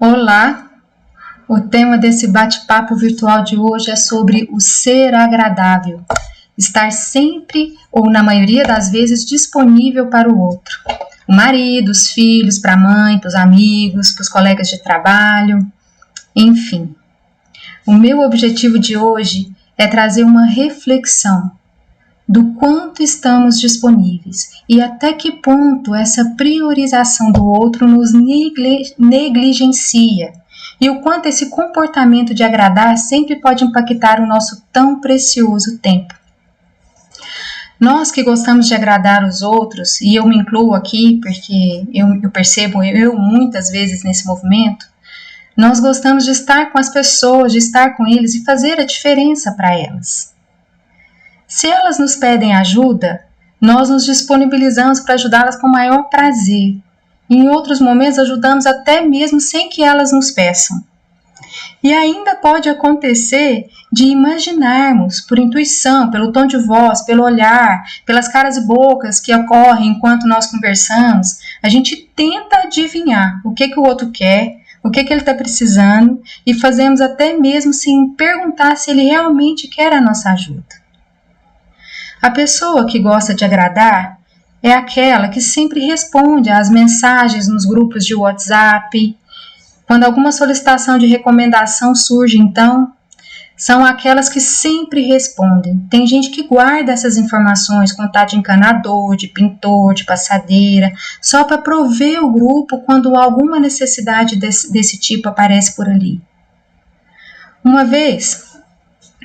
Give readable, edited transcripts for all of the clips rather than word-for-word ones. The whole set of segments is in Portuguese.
Olá! O tema desse bate-papo virtual de hoje é sobre o ser agradável, estar sempre ou na maioria das vezes disponível para o outro. O marido, os filhos, para a mãe, para os amigos, para os colegas de trabalho, enfim. O meu objetivo de hoje é trazer uma reflexão do quanto estamos disponíveis e até que ponto essa priorização do outro nos negligencia e o quanto esse comportamento de agradar sempre pode impactar o nosso tão precioso tempo. Nós que gostamos de agradar os outros, e eu me incluo aqui porque eu percebo eu muitas vezes nesse movimento, nós gostamos de estar com as pessoas, de estar com eles e fazer a diferença para elas. Se elas nos pedem ajuda, nós nos disponibilizamos para ajudá-las com o maior prazer. Em outros momentos ajudamos até mesmo sem que elas nos peçam. E ainda pode acontecer de imaginarmos, por intuição, pelo tom de voz, pelo olhar, pelas caras e bocas que ocorrem enquanto nós conversamos, a gente tenta adivinhar o que o outro quer, o que ele está precisando e fazemos até mesmo sem perguntar se ele realmente quer a nossa ajuda. A pessoa que gosta de agradar é aquela que sempre responde às mensagens nos grupos de WhatsApp. Quando alguma solicitação de recomendação surge, então, são aquelas que sempre respondem. Tem gente que guarda essas informações, contato de encanador, de pintor, de passadeira, só para prover o grupo quando alguma necessidade desse tipo aparece por ali. Uma vez,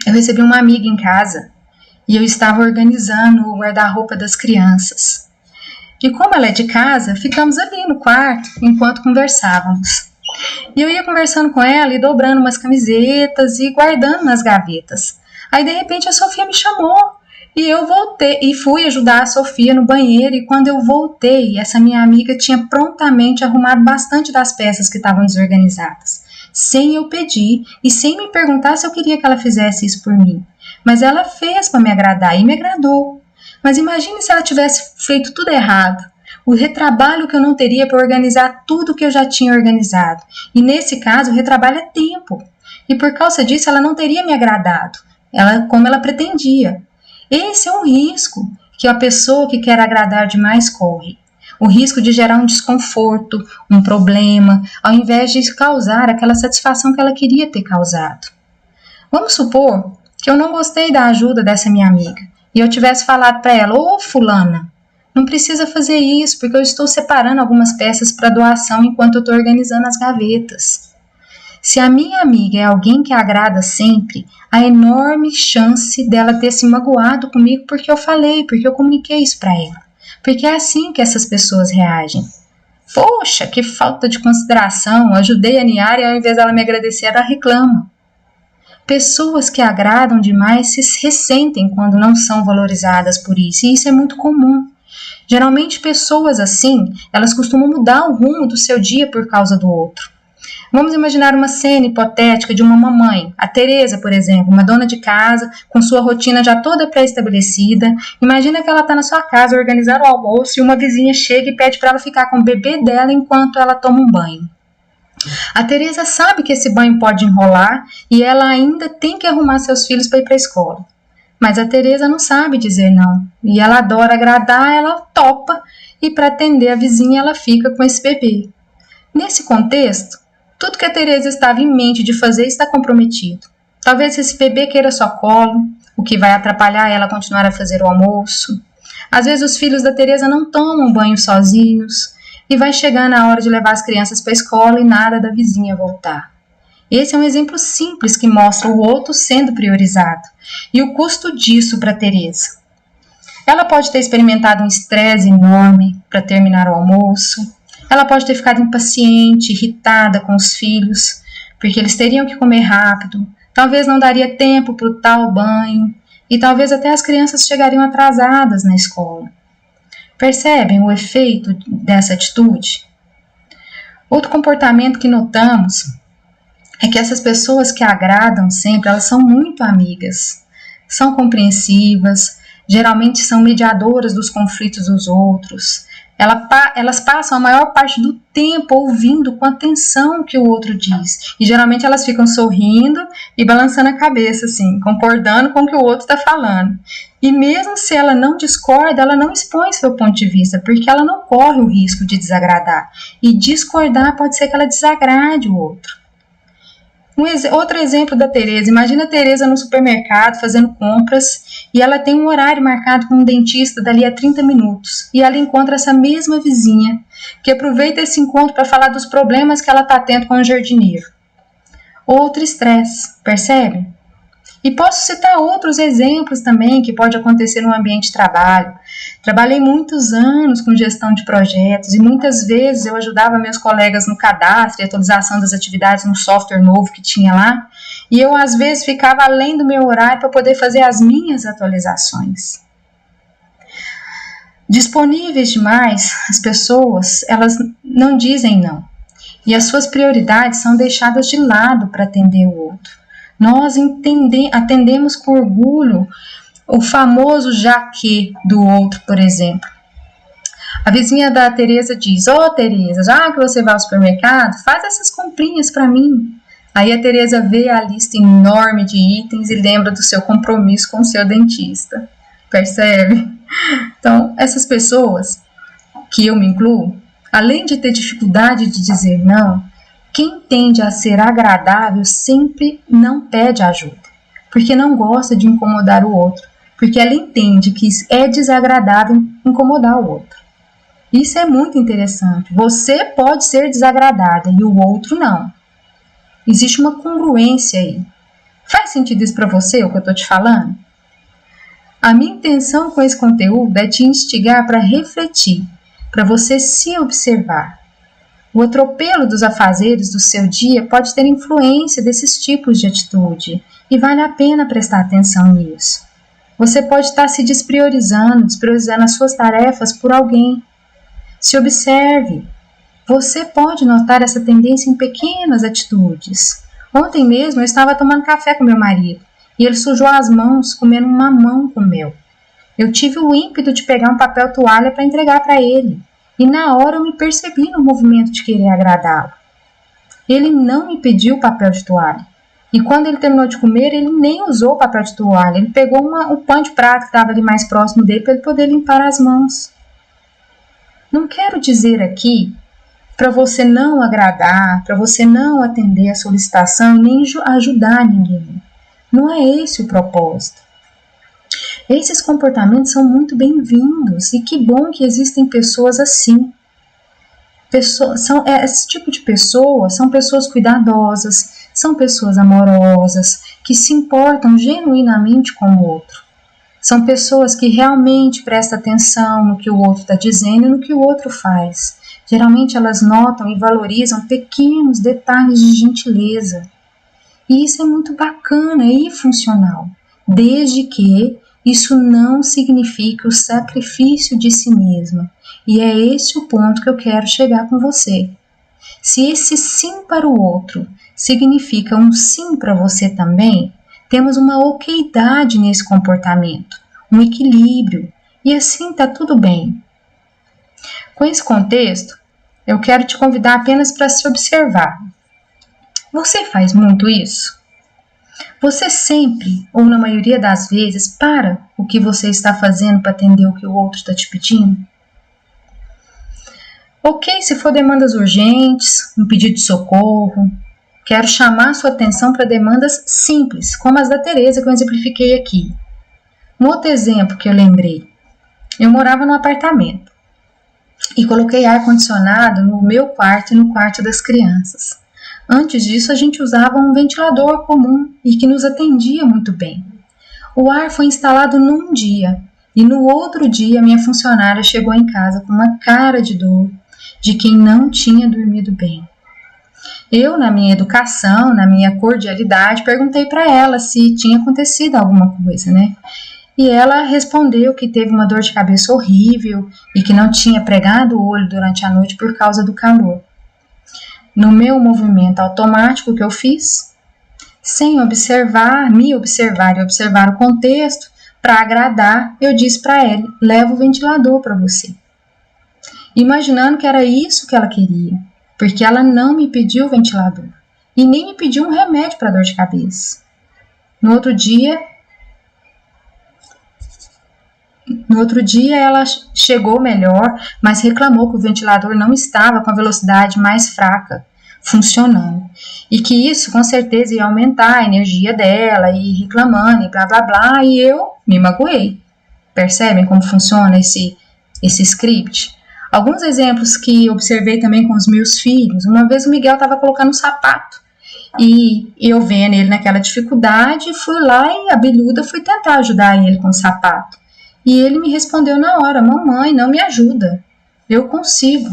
eu recebi uma amiga em casa, e eu estava organizando o guarda-roupa das crianças. E como ela é de casa, ficamos ali no quarto enquanto conversávamos. E eu ia conversando com ela e dobrando umas camisetas e guardando nas gavetas. Aí de repente a Sofia me chamou e eu voltei e fui ajudar a Sofia no banheiro. E quando eu voltei, essa minha amiga tinha prontamente arrumado bastante das peças que estavam desorganizadas, sem eu pedir e sem me perguntar se eu queria que ela fizesse isso por mim. Mas ela fez para me agradar e me agradou. Mas imagine se ela tivesse feito tudo errado. O retrabalho que eu não teria para organizar tudo que eu já tinha organizado. E nesse caso, o retrabalho é tempo. E por causa disso, ela não teria me agradado, como ela pretendia. Esse é um risco que a pessoa que quer agradar demais corre. O risco de gerar um desconforto, um problema, ao invés de causar aquela satisfação que ela queria ter causado. Vamos supor que eu não gostei da ajuda dessa minha amiga e eu tivesse falado para ela: ô fulana, não precisa fazer isso porque eu estou separando algumas peças para doação enquanto eu estou organizando as gavetas. Se a minha amiga é alguém que agrada sempre, há enorme chance dela ter se magoado comigo porque eu falei, porque eu comuniquei isso para ela. Porque é assim que essas pessoas reagem. Poxa, que falta de consideração, ajudei a Niara e ao invés dela me agradecer, ela reclama. Pessoas que agradam demais se ressentem quando não são valorizadas por isso, e isso é muito comum. Geralmente pessoas assim, elas costumam mudar o rumo do seu dia por causa do outro. Vamos imaginar uma cena hipotética de uma mamãe, a Tereza, por exemplo, uma dona de casa, com sua rotina já toda pré-estabelecida. Imagina que ela está na sua casa organizando o almoço e uma vizinha chega e pede para ela ficar com o bebê dela enquanto ela toma um banho. A Tereza sabe que esse banho pode enrolar e ela ainda tem que arrumar seus filhos para ir para a escola. Mas a Tereza não sabe dizer não. E ela adora agradar, ela topa e para atender a vizinha ela fica com esse bebê. Nesse contexto, tudo que a Tereza estava em mente de fazer está comprometido. Talvez esse bebê queira só colo, o que vai atrapalhar ela continuar a fazer o almoço. Às vezes os filhos da Tereza não tomam banho sozinhos. E vai chegando a hora de levar as crianças para a escola e nada da vizinha voltar. Esse é um exemplo simples que mostra o outro sendo priorizado e o custo disso para Tereza. Ela pode ter experimentado um estresse enorme para terminar o almoço, ela pode ter ficado impaciente, irritada com os filhos, porque eles teriam que comer rápido, talvez não daria tempo para o tal banho e talvez até as crianças chegariam atrasadas na escola. Percebem o efeito dessa atitude? Outro comportamento que notamos é que essas pessoas que agradam sempre, elas são muito amigas, são compreensivas, geralmente são mediadoras dos conflitos dos outros. Elas passam a maior parte do tempo ouvindo com atenção o que o outro diz. E geralmente elas ficam sorrindo e balançando a cabeça, assim, concordando com o que o outro está falando. E mesmo se ela não discorda, ela não expõe seu ponto de vista, porque ela não corre o risco de desagradar. E discordar pode ser que ela desagrade o outro. Outro exemplo da Tereza. Imagina a Tereza no supermercado fazendo compras e ela tem um horário marcado com um dentista dali a 30 minutos. E ela encontra essa mesma vizinha que aproveita esse encontro para falar dos problemas que ela está tendo com o jardineiro. Outro estresse, percebe? E posso citar outros exemplos também que pode acontecer no ambiente de trabalho. Trabalhei muitos anos com gestão de projetos e muitas vezes eu ajudava meus colegas no cadastro e atualização das atividades no software novo que tinha lá. E eu às vezes ficava além do meu horário para poder fazer as minhas atualizações. Disponíveis demais, as pessoas, elas não dizem não. E as suas prioridades são deixadas de lado para atender o outro. Nós atendemos com orgulho o famoso já que do outro, por exemplo. A vizinha da Tereza diz: Tereza, já que você vai ao supermercado, faz essas comprinhas para mim. Aí a Tereza vê a lista enorme de itens e lembra do seu compromisso com o seu dentista. Percebe? Então, essas pessoas, que eu me incluo, além de ter dificuldade de dizer não, quem tende a ser agradável sempre não pede ajuda, porque não gosta de incomodar o outro, porque ela entende que é desagradável incomodar o outro. Isso é muito interessante. Você pode ser desagradada e o outro não. Existe uma congruência aí. Faz sentido isso para você, o que eu estou te falando? A minha intenção com esse conteúdo é te instigar para refletir, para você se observar. O atropelo dos afazeres do seu dia pode ter influência desses tipos de atitude e vale a pena prestar atenção nisso. Você pode estar se despriorizando as suas tarefas por alguém. Se observe. Você pode notar essa tendência em pequenas atitudes. Ontem mesmo eu estava tomando café com meu marido e ele sujou as mãos comendo um mamão com o meu. Eu tive o ímpeto de pegar um papel toalha para entregar para ele. E na hora eu me percebi no movimento de querer agradá-lo. Ele não me pediu papel de toalha. E quando ele terminou de comer, ele nem usou o papel de toalha. Ele pegou um pano de prato que estava ali mais próximo dele para ele poder limpar as mãos. Não quero dizer aqui para você não agradar, para você não atender a solicitação, nem ajudar ninguém. Não é esse o propósito. Esses comportamentos são muito bem-vindos e que bom que existem pessoas assim. Esse tipo de pessoas são pessoas cuidadosas, são pessoas amorosas, que se importam genuinamente com o outro. São pessoas que realmente prestam atenção no que o outro está dizendo e no que o outro faz. Geralmente elas notam e valorizam pequenos detalhes de gentileza. E isso é muito bacana e funcional, desde que isso não significa o sacrifício de si mesma. E é esse o ponto que eu quero chegar com você. Se esse sim para o outro significa um sim para você também, temos uma okeidade nesse comportamento, um equilíbrio, e assim está tudo bem. Com esse contexto, eu quero te convidar apenas para se observar. Você faz muito isso? Você sempre, ou na maioria das vezes, para o que você está fazendo para atender o que o outro está te pedindo? Ok, se for demandas urgentes, um pedido de socorro, quero chamar sua atenção para demandas simples, como as da Tereza que eu exemplifiquei aqui. Um outro exemplo que eu lembrei, eu morava num apartamento e coloquei ar-condicionado no meu quarto e no quarto das crianças. Antes disso, a gente usava um ventilador comum e que nos atendia muito bem. O ar foi instalado num dia e no outro dia minha funcionária chegou em casa com uma cara de dor de quem não tinha dormido bem. Eu, na minha educação, na minha cordialidade, perguntei para ela se tinha acontecido alguma coisa, né? E ela respondeu que teve uma dor de cabeça horrível e que não tinha pregado o olho durante a noite por causa do calor. No meu movimento automático que eu fiz, sem me observar e observar o contexto, para agradar, eu disse para ele: leva o ventilador para você. imaginando que era isso que ela queria, porque ela não me pediu o ventilador e nem me pediu um remédio para dor de cabeça. No outro dia ela chegou melhor, mas reclamou que o ventilador não estava com a velocidade mais fraca funcionando. E que isso com certeza ia aumentar a energia dela, e reclamando, e blá blá blá, e eu me magoei. Percebem como funciona esse script? Alguns exemplos que observei também com os meus filhos. Uma vez o Miguel estava colocando um sapato, e eu vendo ele naquela dificuldade, fui lá e abelhuda fui tentar ajudar ele com o sapato. E ele me respondeu na hora: mamãe, não me ajuda, eu consigo.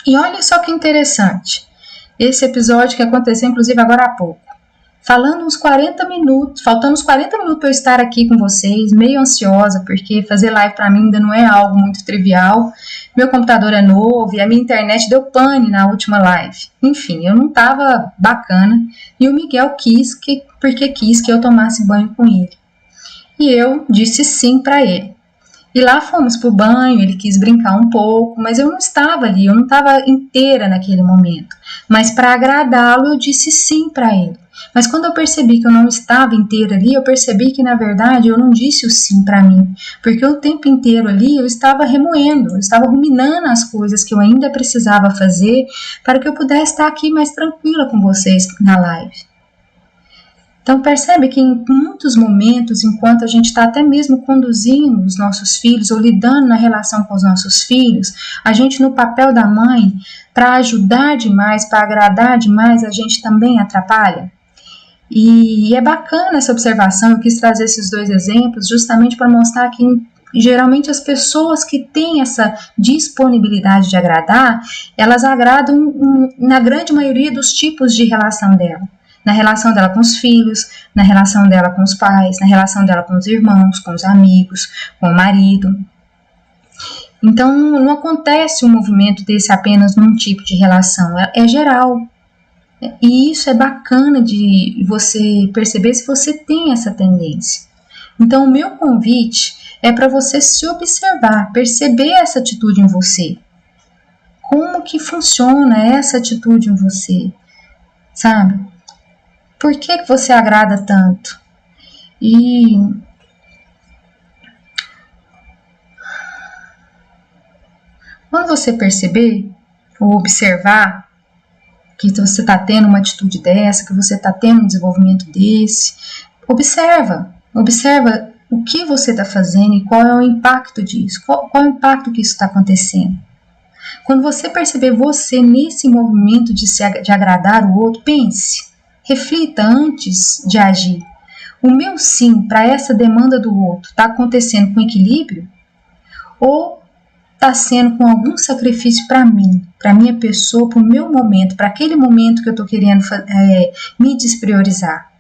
E olha só que interessante, esse episódio que aconteceu inclusive agora há pouco. Faltando uns 40 minutos para eu estar aqui com vocês, meio ansiosa, porque fazer live para mim ainda não é algo muito trivial. Meu computador é novo e a minha internet deu pane na última live. Enfim, eu não estava bacana e o Miguel porque quis que eu tomasse banho com ele. E eu disse sim para ele. E lá fomos pro banho, ele quis brincar um pouco, mas eu não estava ali, eu não estava inteira naquele momento. Mas para agradá-lo, eu disse sim para ele. Mas quando eu percebi que eu não estava inteira ali, eu percebi que, na verdade, eu não disse o sim para mim. Porque o tempo inteiro ali eu estava remoendo, eu estava ruminando as coisas que eu ainda precisava fazer para que eu pudesse estar aqui mais tranquila com vocês na live. Então percebe que em muitos momentos, enquanto a gente está até mesmo conduzindo os nossos filhos ou lidando na relação com os nossos filhos, a gente no papel da mãe, para ajudar demais, para agradar demais, a gente também atrapalha. E é bacana essa observação, eu quis trazer esses dois exemplos justamente para mostrar que geralmente as pessoas que têm essa disponibilidade de agradar, elas agradam na grande maioria dos tipos de relação dela. Na relação dela com os filhos, na relação dela com os pais, na relação dela com os irmãos, com os amigos, com o marido. Então, não acontece um movimento desse apenas num tipo de relação, é geral. E isso é bacana de você perceber se você tem essa tendência. Então, o meu convite é para você se observar, perceber essa atitude em você. Como que funciona essa atitude em você, sabe? Por que você agrada tanto? E quando você perceber ou observar que você está tendo uma atitude dessa, que você está tendo um desenvolvimento desse, observa o que você está fazendo e qual é o impacto disso, qual é o impacto que isso está acontecendo. Quando você perceber você nesse movimento de agradar o outro, pense. Reflita antes de agir. O meu sim para essa demanda do outro está acontecendo com equilíbrio? Ou está sendo com algum sacrifício para mim, para minha pessoa, para o meu momento, para aquele momento que eu estou querendo me despriorizar?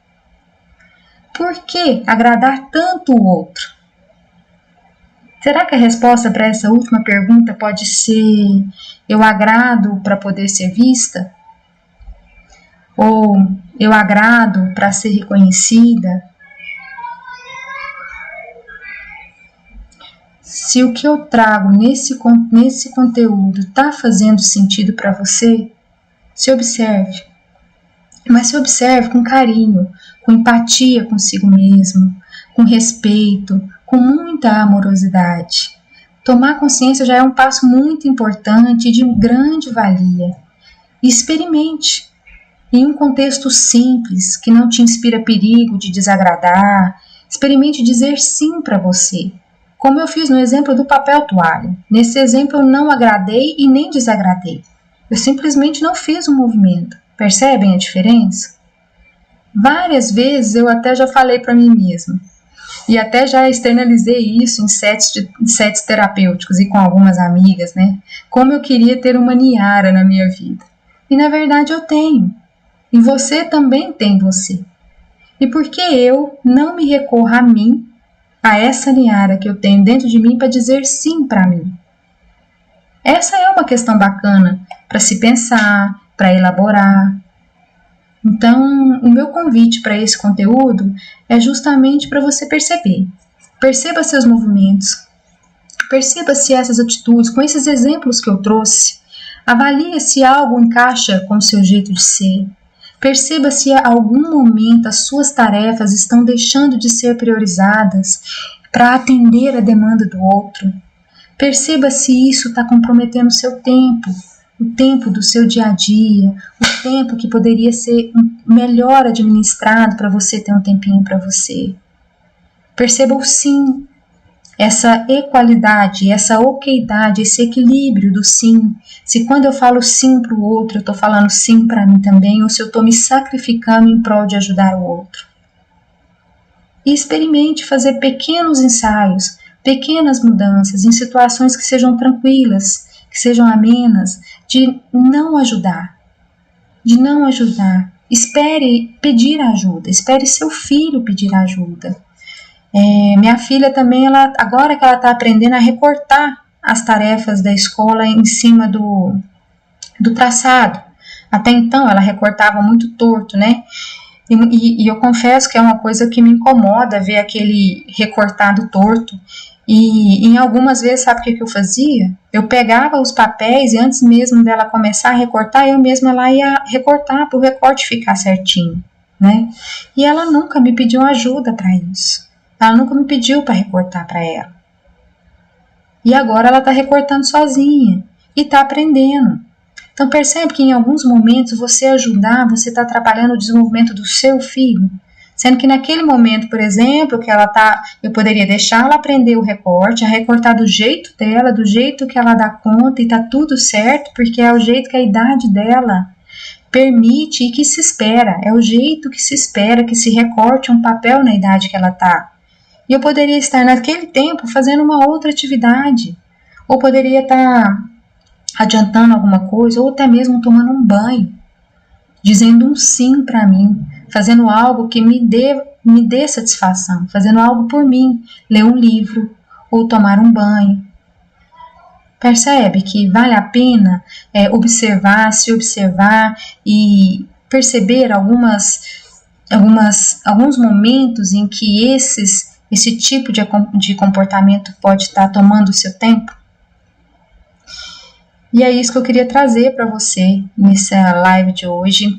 Por que agradar tanto o outro? Será que a resposta para essa última pergunta pode ser: eu agrado para poder ser vista? Ou eu agrado para ser reconhecida? Se o que eu trago nesse conteúdo está fazendo sentido para você, se observe. Mas se observe com carinho, com empatia consigo mesmo, com respeito, com muita amorosidade. Tomar consciência já é um passo muito importante e de grande valia. E experimente. Em um contexto simples, que não te inspira perigo de desagradar, experimente dizer sim para você. Como eu fiz no exemplo do papel toalha. Nesse exemplo eu não agradei e nem desagradei. Eu simplesmente não fiz o movimento. Percebem a diferença? Várias vezes eu até já falei para mim mesma. E até já externalizei isso em sets terapêuticos e com algumas amigas, né? Como eu queria ter uma Niara na minha vida. E na verdade eu tenho. E você também tem você. E por que eu não me recorro a mim, a essa Niara que eu tenho dentro de mim para dizer sim para mim? Essa é uma questão bacana para se pensar, para elaborar. Então, o meu convite para esse conteúdo é justamente para você perceber. Perceba seus movimentos. Perceba se essas atitudes, com esses exemplos que eu trouxe, avalie se algo encaixa com o seu jeito de ser. Perceba se a algum momento as suas tarefas estão deixando de ser priorizadas para atender a demanda do outro. Perceba se isso está comprometendo o seu tempo, o tempo do seu dia a dia, o tempo que poderia ser melhor administrado para você ter um tempinho para você. Perceba o sim, essa equalidade, essa okeidade, esse equilíbrio do sim. Se quando eu falo sim para o outro, eu estou falando sim para mim também, ou se eu estou me sacrificando em prol de ajudar o outro. E experimente fazer pequenos ensaios, pequenas mudanças em situações que sejam tranquilas, que sejam amenas, de não ajudar. Espere pedir ajuda, espere seu filho pedir ajuda. Minha filha também, agora que ela está aprendendo a recortar as tarefas da escola em cima do traçado. Até então ela recortava muito torto, né? E eu confesso que é uma coisa que me incomoda ver aquele recortado torto. E em algumas vezes, sabe o que eu fazia? Eu pegava os papéis e antes mesmo dela começar a recortar, eu mesma lá ia recortar para o recorte ficar certinho, né? E ela nunca me pediu ajuda para isso. Ela nunca me pediu para recortar para ela. E agora ela está recortando sozinha e está aprendendo. Então percebe que em alguns momentos você ajudar, você está atrapalhando o desenvolvimento do seu filho. Sendo que naquele momento, por exemplo, que eu poderia deixar ela aprender o recorte, a recortar do jeito dela, do jeito que ela dá conta e está tudo certo, porque é o jeito que a idade dela permite e que se espera. É o jeito que se espera que se recorte um papel na idade que ela está. E eu poderia estar naquele tempo fazendo uma outra atividade, ou poderia estar adiantando alguma coisa, ou até mesmo tomando um banho, dizendo um sim para mim, fazendo algo que me dê satisfação, fazendo algo por mim, ler um livro ou tomar um banho. Percebe que vale a pena se observar e perceber alguns momentos em que esse tipo de comportamento pode estar tomando o seu tempo? E é isso que eu queria trazer para você nessa live de hoje.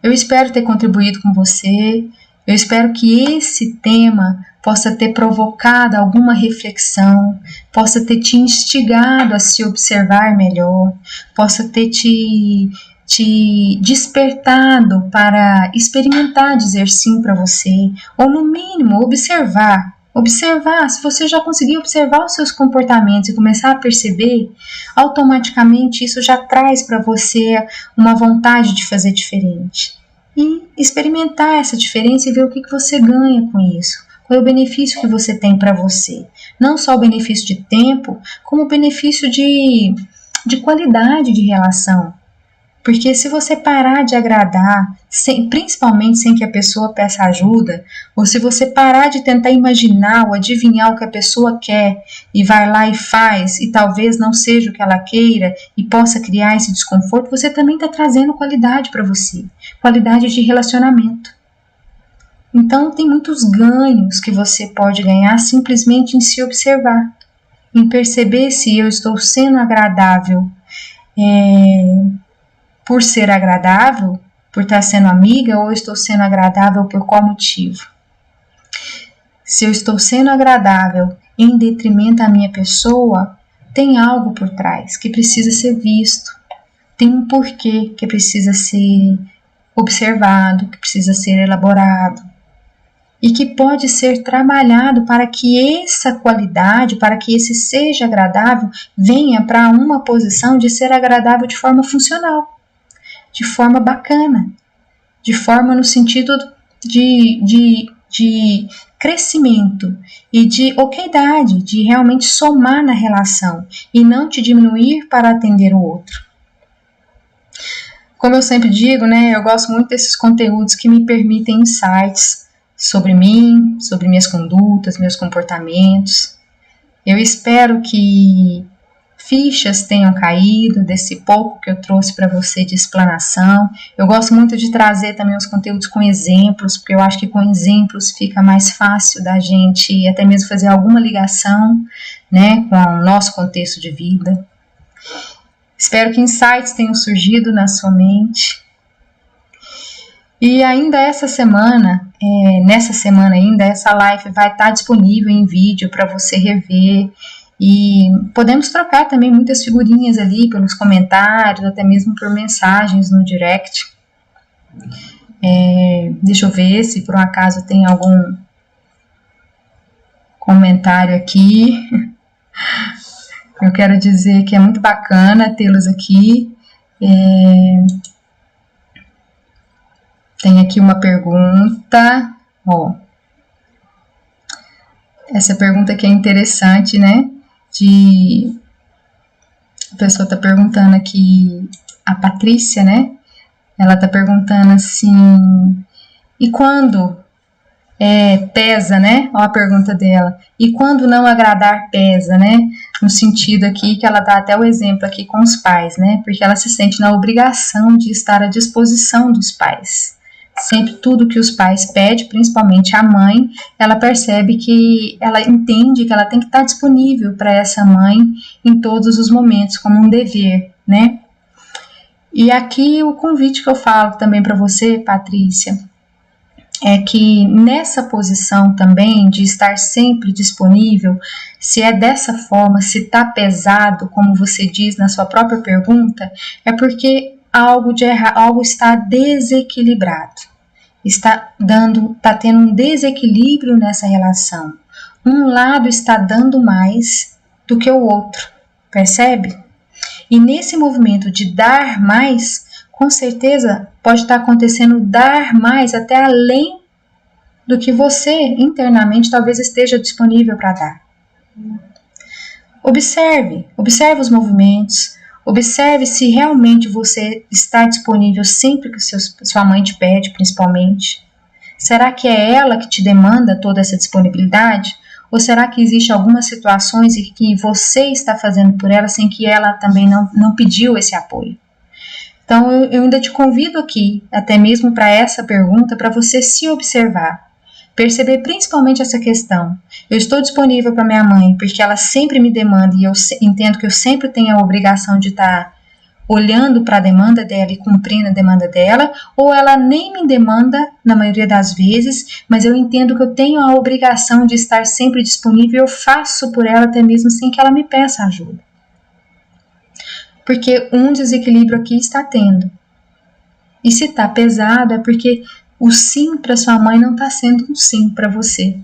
Eu espero ter contribuído com você, eu espero que esse tema possa ter provocado alguma reflexão, possa ter te instigado a se observar melhor, possa ter te despertado para experimentar dizer sim para você, ou no mínimo observar, se você já conseguir observar os seus comportamentos e começar a perceber, automaticamente isso já traz para você uma vontade de fazer diferente. E experimentar essa diferença e ver o que você ganha com isso. Qual é o benefício que você tem para você. Não só o benefício de tempo, como o benefício de qualidade de relação. Porque se você parar de agradar, principalmente sem que a pessoa peça ajuda, ou se você parar de tentar imaginar ou adivinhar o que a pessoa quer e vai lá e faz, e talvez não seja o que ela queira e possa criar esse desconforto, você também está trazendo qualidade para você, qualidade de relacionamento. Então tem muitos ganhos que você pode ganhar simplesmente em se observar, em perceber se eu estou sendo agradável, por ser agradável, por estar sendo amiga, ou estou sendo agradável por qual motivo? Se eu estou sendo agradável em detrimento da minha pessoa, tem algo por trás que precisa ser visto, tem um porquê que precisa ser observado, que precisa ser elaborado, e que pode ser trabalhado para que essa qualidade, para que esse seja agradável, venha para uma posição de ser agradável de forma funcional, de forma bacana, de forma no sentido de crescimento e de okeidade, de realmente somar na relação e não te diminuir para atender o outro. Como eu sempre digo, né, eu gosto muito desses conteúdos que me permitem insights sobre mim, sobre minhas condutas, meus comportamentos. Eu espero que fichas tenham caído desse pouco que eu trouxe para você de explanação. Eu gosto muito de trazer também os conteúdos com exemplos, porque eu acho que com exemplos fica mais fácil da gente até mesmo fazer alguma ligação, né, com o nosso contexto de vida. Espero que insights tenham surgido na sua mente. E ainda essa semana, nessa semana ainda, essa live vai estar disponível em vídeo para você rever. E podemos trocar também muitas figurinhas ali pelos comentários, até mesmo por mensagens no direct. Deixa eu ver se por um acaso tem algum comentário aqui. Eu quero dizer que é muito bacana tê-los aqui. Tem aqui uma pergunta. Essa pergunta aqui é interessante, né? A pessoa está perguntando aqui, a Patrícia, né? Ela está perguntando assim, e quando pesa, né? Olha a pergunta dela. E quando não agradar pesa, né? No sentido aqui que ela dá até o exemplo aqui com os pais, né? Porque ela se sente na obrigação de estar à disposição dos pais. Sempre tudo que os pais pedem, principalmente a mãe, ela percebe que ela entende que ela tem que estar disponível para essa mãe em todos os momentos, como um dever, né? E aqui o convite que eu falo também para você, Patrícia, é que nessa posição também de estar sempre disponível, se é dessa forma, se está pesado, como você diz na sua própria pergunta, é porque algo está desequilibrado, está tendo um desequilíbrio nessa relação. Um lado está dando mais do que o outro, percebe? E nesse movimento de dar mais, com certeza pode estar acontecendo dar mais até além do que você internamente talvez esteja disponível para dar. Observe os movimentos. Observe se realmente você está disponível sempre que sua mãe te pede, principalmente. Será que é ela que te demanda toda essa disponibilidade? Ou será que existem algumas situações em que você está fazendo por ela sem que ela também não pediu esse apoio? Então, eu ainda te convido aqui, até mesmo para essa pergunta, para você se observar. Perceber principalmente essa questão. Eu estou disponível para minha mãe porque ela sempre me demanda e eu entendo que eu sempre tenho a obrigação de estar olhando para a demanda dela e cumprindo a demanda dela, ou ela nem me demanda na maioria das vezes, mas eu entendo que eu tenho a obrigação de estar sempre disponível e eu faço por ela até mesmo sem que ela me peça ajuda. Porque um desequilíbrio aqui está tendo. E se está pesado é porque o sim para sua mãe não está sendo um sim para você.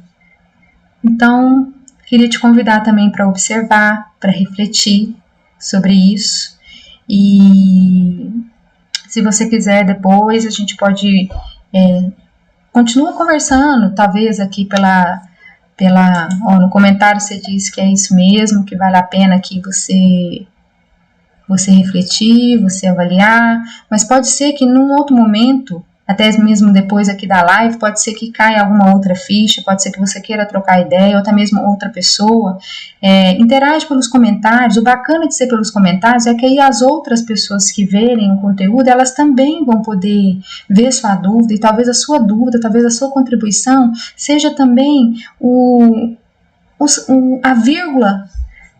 Então, queria te convidar também para observar, para refletir sobre isso. E se você quiser depois, a gente pode continua conversando, talvez aqui no comentário você diz que é isso mesmo, que vale a pena aqui você refletir, você avaliar, mas pode ser que num outro momento, até mesmo depois aqui da live, pode ser que caia alguma outra ficha, pode ser que você queira trocar ideia, ou até mesmo outra pessoa, interage pelos comentários. O bacana de ser pelos comentários é que aí as outras pessoas que verem o conteúdo, elas também vão poder ver sua dúvida, e talvez a sua dúvida, talvez a sua contribuição seja também a vírgula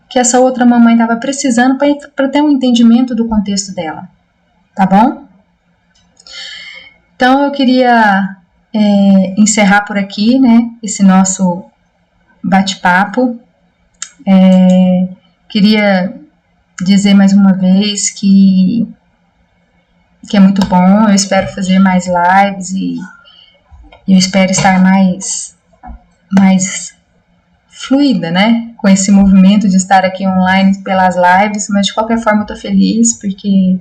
que essa outra mamãe estava precisando para ter um entendimento do contexto dela, tá bom? Então, eu queria encerrar por aqui, né, esse nosso bate-papo. Queria dizer mais uma vez que é muito bom, eu espero fazer mais lives e eu espero estar mais fluida, né, com esse movimento de estar aqui online pelas lives, mas de qualquer forma eu tô feliz porque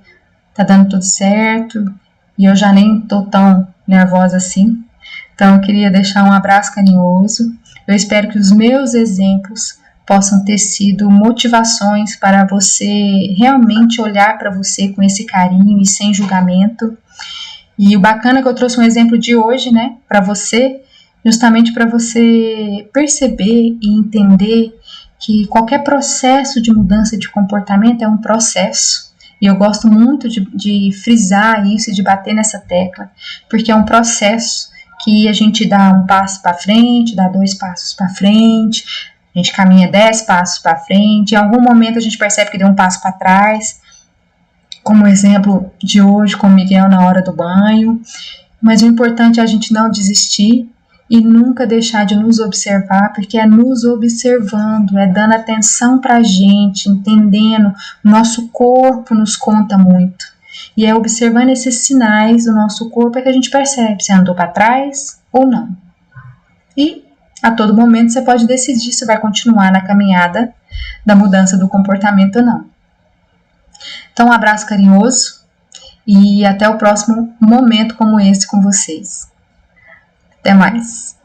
tá dando tudo certo. E eu já nem tô tão nervosa assim. Então, eu queria deixar um abraço carinhoso. Eu espero que os meus exemplos possam ter sido motivações para você realmente olhar para você com esse carinho e sem julgamento. E o bacana é que eu trouxe um exemplo de hoje, né, para você, justamente para você perceber e entender que qualquer processo de mudança de comportamento é um processo. E eu gosto muito de frisar isso e de bater nessa tecla, porque é um processo que a gente dá um passo para frente, dá 2 passos para frente, a gente caminha 10 passos para frente, em algum momento a gente percebe que deu um passo para trás, como o exemplo de hoje com o Miguel na hora do banho, mas o importante é a gente não desistir e nunca deixar de nos observar, porque é nos observando, é dando atenção para a gente, entendendo, o nosso corpo nos conta muito. E é observando esses sinais do nosso corpo é que a gente percebe se andou para trás ou não. E a todo momento você pode decidir se vai continuar na caminhada da mudança do comportamento ou não. Então, um abraço carinhoso e até o próximo momento como esse com vocês. Até mais!